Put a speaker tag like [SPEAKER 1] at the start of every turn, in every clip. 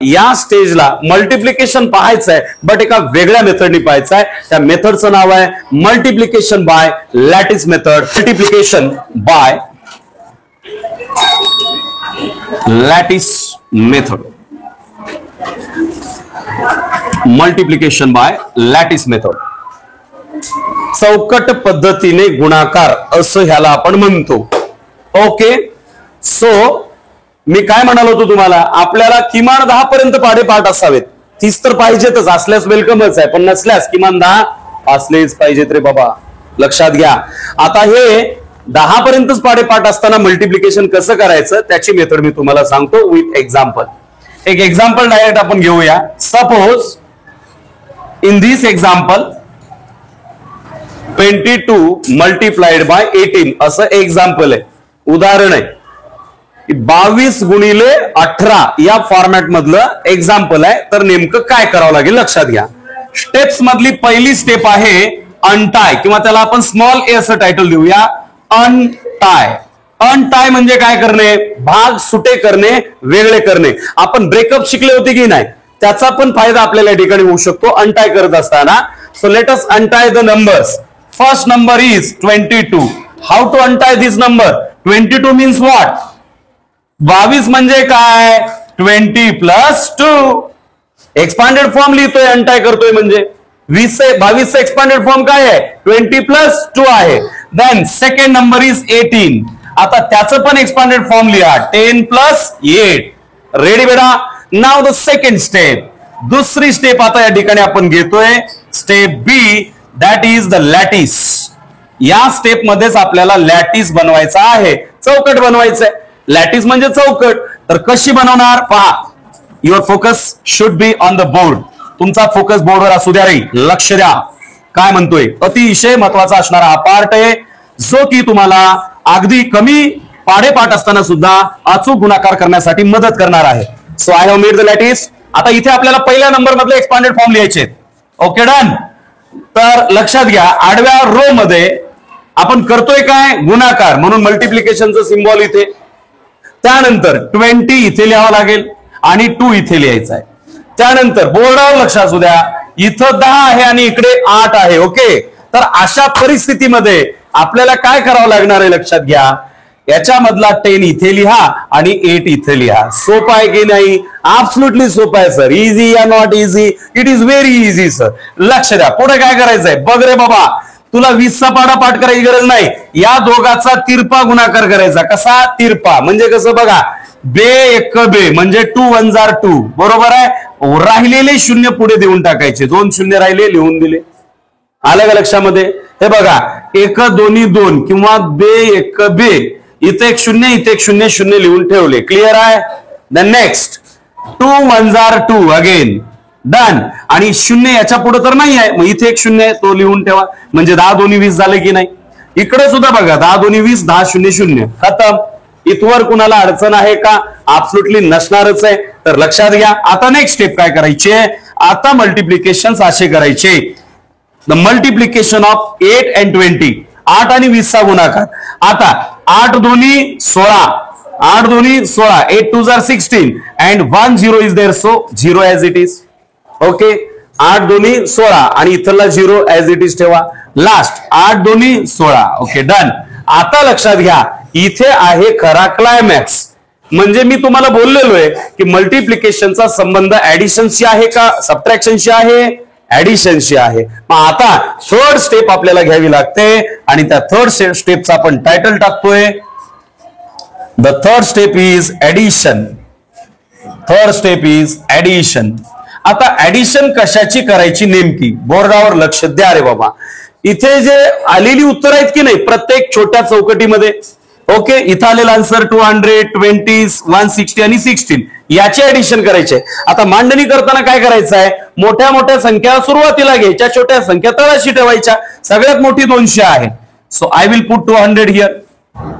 [SPEAKER 1] या स्टेजला multiplication पाहायचंय, but एका वेगळ्या मेथडनी पाहायचं आहे. त्या मेथडचं नाव आहे multiplication by lattice method. Multiplication by lattice method. Multiplication by lattice method. चौकट पद्धतीने गुणाकार असं ह्याला आपण म्हणतो. ओके, सो मी काय म्हणालो होतो तुम्हाला, आपल्याला किमान 10 पर्यंत पाढेपाठ असावेत. 30 तर पाहिजेतच, असल्यास वेलकमच आहे, पण नसल्यास किमान 10 असलेच पाहिजेत रे बाबा, लक्षात घ्या. आता हे 10 पर्यंतच पाढेपाठ असताना मल्टिप्लिकेशन कसं करायचं त्याची मेथड मी तुम्हाला सांगतो विथ एक्झाम्पल. एक एक्झाम्पल डायरेक्ट आपण घेऊया. Suppose in this example 22 multiplied by 18 असं एक्झाम्पल आहे, उदाहरण आहे. 22 गुणिले 18 या फॉर्मॅट मधलं एक्झाम्पल आहे. तर नेमकं काय करावं लागेल लक्षात घ्या. स्टेप्स मधली पहिली स्टेप आहे अनटाय, किंवा त्याला आपण स्मॉल ए असं टायटल देऊया, अनटाय. अनटाय म्हणजे काय करणे, भाग सुटे करणे, वेगळे करणे. आपण ब्रेकअप शिकले होते की नाही, त्याचा पण फायदा आपल्याला या ठिकाणी होऊ शकतो अनटाय करत असताना. So let us untie the numbers. First number is 22. How to untie this number? 22 means what? 22 म्हणजे काय? 20 प्लस 2. एक्सपांडेड फॉर्म लिहितोय, अनटाय करतोय म्हणजे 22 एक्सपांडेड फॉर्म काय आहे? 20 प्लस 2 आहे. Then second number is 18. आता त्याचं पण एक्सपांडेड फॉर्म लिहा, 10 प्लस 8. रेडी बेटा? Now the second step. दुसरी स्टेप आता या ठिकाणी आपण घेतोय, step B, that is the lattice. या स्टेप मध्येच आपल्याला लॅटिस बनवायचा आहे, चौकट बनवायचंय. लॅटिस म्हणजे चौकट. तर कशी बनवणार पहा. Your focus should be on the board. तुमचा फोकस बोर्डवर असू द्या रे, लक्ष द्या काय म्हणतोय. अतिशय महत्वाचा असणारा हा पार्ट आहे, जो की तुम्हाला अगदी कमी पाढेपाठ असताना सुद्धा अचूक गुणाकार करण्यासाठी मदत करणार आहे. So I have made the lattice. आता इथे आपल्याला पहिल्या नंबर मधले एक्सपांडेड फॉर्म लिहायचे. Okay, done. तर लक्षात घ्या, आडव्या रो मध्ये आपण करतोय काय? गुणाकार, म्हणून मल्टिप्लिकेशनचं सिम्बॉल इथे. त्यानंतर 20 इथे लिहावं लागेल आणि 2 इथे लिहायचा आहे. त्यानंतर बोर्डावर लक्ष असू द्या, इथं 10 आहे आणि इकडे 8 आहे. ओके, तर अशा परिस्थितीमध्ये आपल्याला काय करावं लागणार आहे लक्षात घ्या. याच्यामधला 10 इथे लिहा आणि 8 इथे लिहा. सोपं आहे की नाही? ऍब्सोल्युटली सोपं आहे सर. इझी या not easy? It is very easy sir. लक्ष द्या, पुढे काय करायचंय बघ रे बाबा. तुला 20चा पाढा करायची गरज नाही, या दोघाचा तिरपा गुणाकार करायचा. कसा? तिरपा म्हणजे कसं बघा, बे एक बे म्हणजे 2 1 जार 2, बरोबर आहे. राहिलेले शून्य पुढे देऊन टाकायचे, 2 शून्य राहिले लिहून दिले. आलं का लक्षामध्ये? हे बघा, 1 2 2 किंवा बे एक बे, इथे एक शून्य इथे एक शून्य, शून्य लिहून ठेवले. क्लिअर आहे? देन नेक्स्ट 2 1 जार 2 अगेन, डन. आणि शून्य याच्या पुढे तर नाही आहे, मग इथे एक शून्य आहे, तो लिहून ठेवा. म्हणजे 10 2 20 झाले की नाही. इकडे सुद्धा बघा, 10 2 20, 10 0 0, खतम. इथवर कुणाला अडचण आहे का? ऍब्सोल्युटली नसणारच आहे. तर लक्षात घ्या. आता नेक्स्ट स्टेप काय करायचे? आता मल्टिप्लिकेशन असे करायचे. द मल्टिप्लिकेशन ऑफ 8 and 20, 8 आणि 20 चा गुणाकार. आता 8 दोन्ही 16, 8 दोन्ही 16, 8 2 जार 16 and 1 0 is there, so 0 as it is. Okay, 8 दोन्ही 16 आणि इथला 0 as it is ठेवा. लास्ट 8 दोन्ही 16. Okay, done. आता लक्षात घ्या, इथे आहे खरा क्लायमॅक्स. म्हणजे मी तुम्हाला बोललेलो आहे की मल्टिप्लिकेशनचा संबंध ऍडिशनशी आहे का सबट्रॅक्शनशी आहे? ऍडिशनशी आहे. मग आता थर्ड स्टेप आपल्याला घ्यावी लागते आणि त्या थर्ड स्टेपचा आपण टायटल टाकतोय, the third step is addition. Third step is addition. आता ऍडिशन कशाची करायची नेमकी? बोर्डावर लक्ष द्या रे बाबा. इथे जे आलेली उत्तर आहेत की नाही प्रत्येक छोट्या चौकटीमध्ये, ओके, इथं आलेला आन्सर 200 20 160 आणि 16, याचे ऍडिशन करायचे. आता मांडणी करताना काय करायचं आहे? मोठ्या मोठ्या संख्या सुरुवातीला घ्यायच्या, छोट्या संख्या तळाशी ठेवायच्या. सगळ्यात मोठी 200 आहे, so I will put 200 here,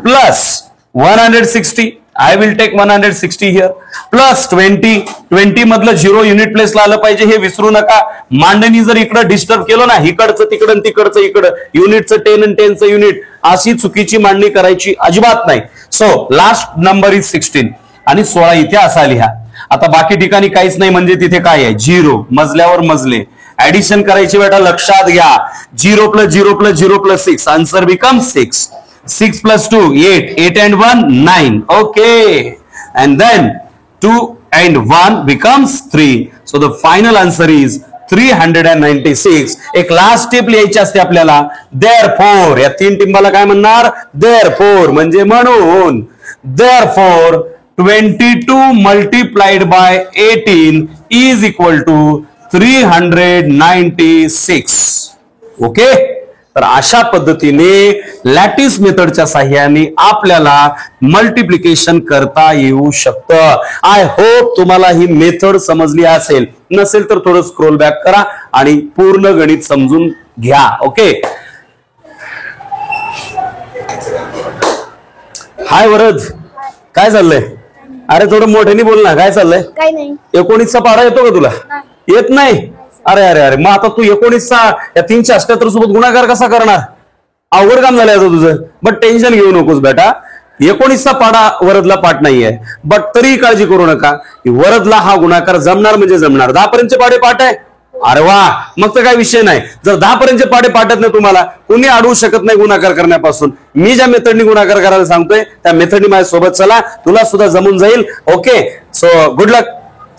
[SPEAKER 1] plus 160, I will take 160 here, plus 20 मधलं 0 युनिट प्लेसला आलं पाहिजे, हे विसरू नका. मांडणी जर इकडं डिस्टर्ब केलं ना, इकडचं तिकडं तिकडचं इकडं, युनिटचं 10 आणि 10चं युनिट, अशी चुकीची मांडणी करायची अजिबात नाही. सो लास्ट नंबर इज 16 आणि 16 इथे असा लिहा. आता बाकी ठिकाणी काहीच नाही म्हणजे तिथे काय आहे, झिरो, मजल्यावर मजले. ऍडिशन करायची बेटा, लक्षात घ्या. 0 + 0 + 0 + 6, answer becomes 6. 6 + 2 8, 8 and 1 9. Okay, and then 2 and 1 becomes 3. So the final answer is 396. एक लास्ट टिप लिहायची असते आपल्याला. Therefore, या 3 टिंबाला काय म्हणणार, Therefore म्हणजे म्हणून. Therefore 22 multiplied by 18 is equal to 396. Okay, तर अशा पद्धतीने लॅटिस मेथडच्या साहाय्याने आपल्याला मल्टिप्लिकेशन करता येऊ शकतं. आय होप तुम्हाला ही मेथड समजली असेल. नसेल तर थोडं स्क्रोल बॅक करा आणि पूर्ण गणित समजून घ्या. ओके, हाय वरद, काय चाललंय? अरे थोडं मोठ्याने बोल ना, काय चाललंय?
[SPEAKER 2] काही नाही.
[SPEAKER 1] 19चा पाढा येतो का तुला? येत नाही? अरे अरे अरे, मग आता तू 19चा या 378 सोबत गुणाकार कसा करणार? अवघड काम झालंय आता तुझं. बट टेन्शन घेऊ नकोस बेटा, 19चा पाढा वरदला पाठ नाहीये. बट तरी काळजी करू नका की वरदला हा गुणाकार जमणार म्हणजे जमणार. 10 पर्यंतचे पाढे पाठ आहे. अरे वा, मग तर काही विषय नाही. जर 10 पर्यंतचे पाढे पाठत नाही तुम्हाला, कुणी अडवू शकत नाही गुणाकार करण्यापासून. मी ज्या मेथडनी गुणाकार करायला सांगतोय त्या मेथडनी माझ्या सोबत चला, तुला सुद्धा जमून जाईल. ओके, सो गुड लक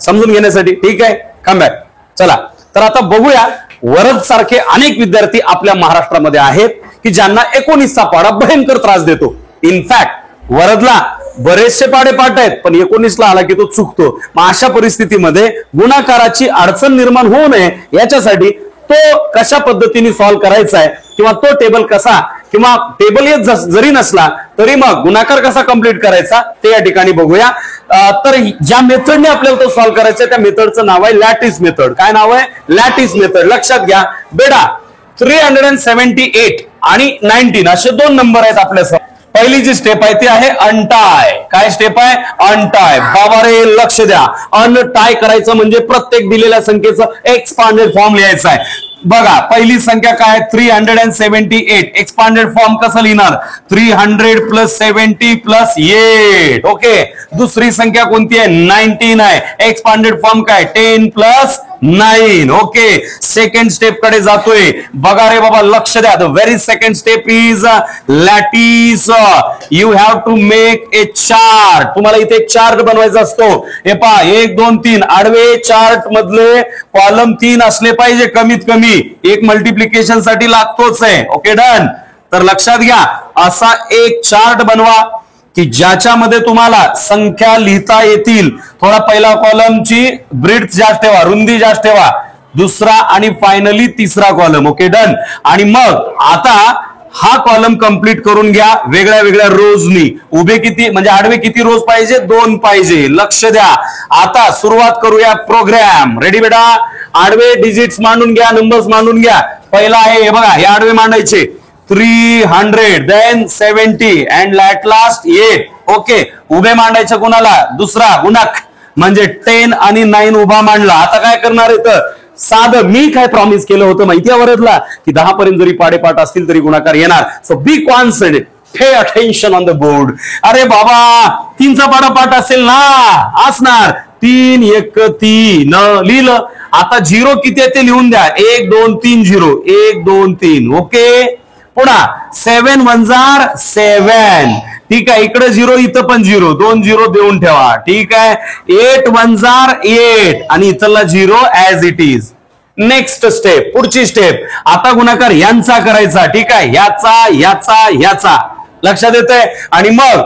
[SPEAKER 1] समजून घेण्यासाठी. ठीक आहे, कम बॅक. चला, तर आता बघूया. वरद सारखे अनेक विद्यार्थी आपल्या महाराष्ट्रामध्ये आहेत की ज्यांना 19चा पाढा भयंकर त्रास देतो. इनफॅक्ट वरदला बरेचसे पाढे पाठ आहेत, पण 19ला आला की तो चुकतो. मग अशा परिस्थितीमध्ये गुणाकाराची अडचण निर्माण होऊ नये याच्यासाठी तो कशा पद्धतीने सॉल्व्ह करायचा आहे किंवा तो टेबल कसा, किंवा टेबल येत जरी नसला तरी मग गुणाकार कसा कंप्लीट करायचा ते या ठिकाणी बघूया. तर ज्या मेथडने आपल्याला तो सॉल्व्ह करायचा त्या मेथडचं नाव आहे लॅटिस मेथड. काय नाव आहे? Lattice method. लक्षात घ्या बेटा, 378 आणि 19 असे 2 नंबर आहेत आपल्यासमोर. पहिली जी स्टेप आहे ती आहे अनटाय. काय स्टेप आहे? अनटाय. बाबा रे लक्ष द्या, अनटाय करायचं म्हणजे प्रत्येक दिलेल्या संख्येचं एक्सपांडेड फॉर्म लिहायचा आहे. बघा, पहिली संख्या काय? 378. एक्सपांडेड फॉर्म कसं लिहिणार? 300 + 70 + 8. ओके, दुसरी संख्या कोणती आहे? 19 आहे. एक्सपांडेड फॉर्म काय? 10 + 9. ओके, सेकंड स्टेप कडे जातोय. बघा रे बाबा, लक्ष द्या. The very second step is lattice. You have to make a chart. तुम्हाला इथे एक चार्ट बनवायचा असतो. हे पहा, 1 2 3 आडवे चार्ट मधले कॉलम 3 असले पाहिजे कमीत कमी. एक मल्टिप्लिकेशन साठी लागतोच आहे. Okay, done. तर लक्षात घ्या, असा एक चार्ट बनवा की ज्याच्यामध्ये तुम्हाला संख्या लिहिता येतील. थोडा पहिला कॉलमची ब्रीड्थ जास्त ठेवा, रुंदी जास्त ठेवा. दुसरा आणि फायनली तिसरा कॉलम. Okay, done. आणि मग आता हा कॉलम कंप्लीट करून घ्या वेगळ्या वेगळ्या रोजनी. उभे किती म्हणजे आडवे किती रोज पाहिजे? 2 पाहिजे. लक्ष द्या. आता सुरुवात करूया प्रोग्राम. रेडी बेटा? आडवे डिजिट्स मांडून घ्या, नंबर्स मांडून घ्या. पहिला आहे हे बघा, हे आडवे मांडायचे 300, then 70 and at last 8. Okay, उभे मांडायचे कुणाला? दुसरा गुणक म्हणजे 10 आणि 9 उभा मांडला. आता काय करणार आहे? तर साधं मी काय प्रॉमिस केलं होतं माहिती आहे वरदला, की 10 पर्यंत जरी पाडेपाठ असतील तरी गुणाकार येणार. So be concentrated, pay attention on the board. अरे बाबा, 3चा पाडापाठ असेल ना? असणार. 3 1 3 लिहिलं. आता 0 किती आहे ते लिहून द्या. 1 2 3 0, 1 2 3. ओके, पुन्हा 7 1 7. ठीक आहे, इकडे 0, इथं पण 0, 2 0 देऊन ठेवा. ठीक आहे, 8 1 8 आणि इथला 0 as it is. Next step, पुढची स्टेप. आता गुणाकार यांचा करायचा. ठीक आहे, याचा याचा याचा. लक्षात येतंय? आणि मग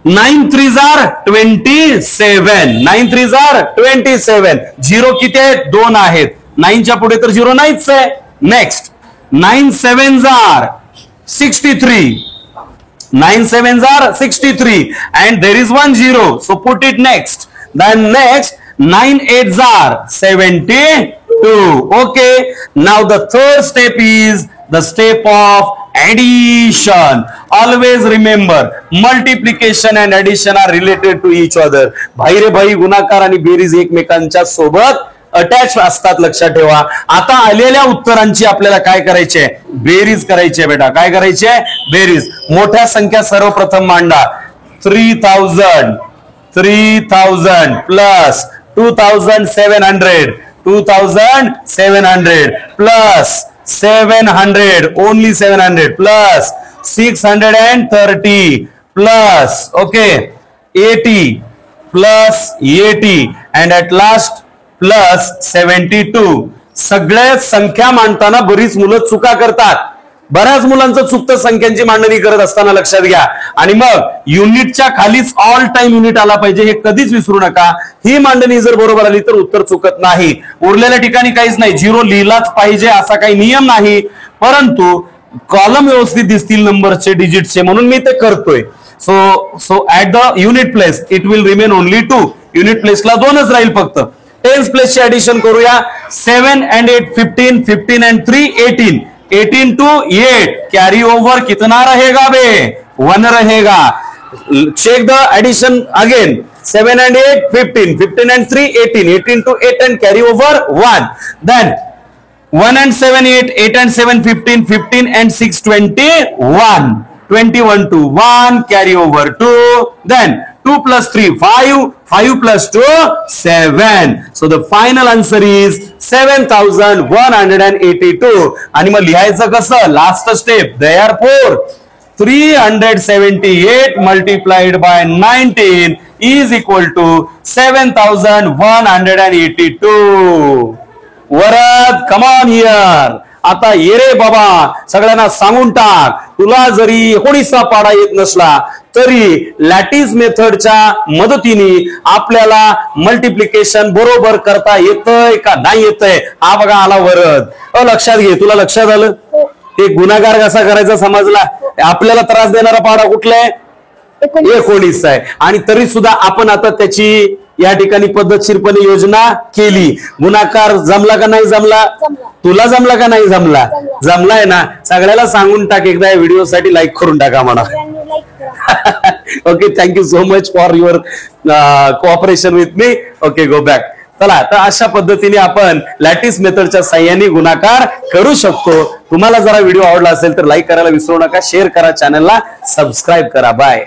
[SPEAKER 1] 9 3 27. 9 3 27. 0 किती आहेत? 2 आहेत. 9च्या पुढे तर 0 नाहीच आहे. Next 9 7 63. 9 7 63 and there is 1 0, so put it next. Then next 9 8 72. Okay, now the third step is the step of addition. Always remember, multiplication and addition are related to each other. भाई रे भाई, गुणाकार आणि बेरीज एकमेकांच्या सोबत अटॅच असतात. लक्षात ठेवा. आता आलेल्या उत्तरांची आपल्याला काय करायची आहे? बेरीज करायची आहे बेटा. काय करायची आहे? बेरीज. मोठ्या संख्या सर्वप्रथम मांडा. 3000, 3000 plus 2700 plus 700 only 700 plus 630 plus 80 plus 80 and at last plus 72. सगळ्या संख्या मांडताना बरीच मुलं चुका करतात. बऱ्याच मुलांचं चुकतं संख्यांची मांडणी करत असताना, लक्षात घ्या. आणि मग युनिटच्या खालीच ऑल टाइम युनिट आला पाहिजे हे कधीच विसरू नका. ही मांडणी जर बरोबर आली तर उत्तर चुकत नाही. उरलेल्या ठिकाणी काहीच नाही, 0 लिहिलाच पाहिजे असा काही नियम नाही, परंतु कॉलम व्यवस्थित दिसतील नंबरचे डिजिटचे म्हणून मी ते करतोय. So at the unit place it will remain only 2. Unit प्लेसला 2च राहील फक्त. टेन्स प्लेसची ऍडिशन करूया. 7 and 8 15, 15 and 3 18, 18 to 8 कैरी ओवर कितना रहेगा बे? 1 रहेगा. Check the addition again. 7 and 8 15, 15 and 3 18, 18 to 8 and carry over 1. Then 1 and 7 8, 8 and 7 15, 15 and 6 21, 21 to 1 carry over 2. Then 2 plus 3 5, 5 plus 2 7. So the final answer is 7182. आणि मग लिहायचं कसं? Last step. Therefore 378 multiplied by 19 is equal to 7182. Varad, come on here. आता ये रे बाबा, सगळ्यांना सांगून टाक. तुला जरी 19वा पाडा येत नसला तरी लॅटिस मेथडच्या मदतीने आपल्याला मल्टिप्लिकेशन बरोबर करता येतंय का नाही येतंय हा बघा आला वरद. लक्षात घे. तुला लक्षात आलं ते गुणाकार कसा करायचा समजला. आपल्याला त्रास देणारा पाडा कुठला आहे? 19 आहे. आणि तरी सुद्धा आपण आता त्याची या ठिकाणी पद्धतशीरपणे योजना केली. गुणाकार जमला का नाही जमला? तुला जमला का नाही जमला? जमलाय ना. सगळ्याला सांगून टाक. एकदा या व्हिडिओ साठी लाईक करून टाका म्हणा. Okay, thank you so much for your cooperation with me. Okay, go back. चला, तर अशा पद्धतीने आपण लॅटिस मेथडच्या साह्याने गुणाकार करू शकतो. तुम्हाला जरा व्हिडिओ आवडला असेल तर लाईक करायला विसरू नका, शेअर करा, चॅनलला सबस्क्राईब करा. बाय.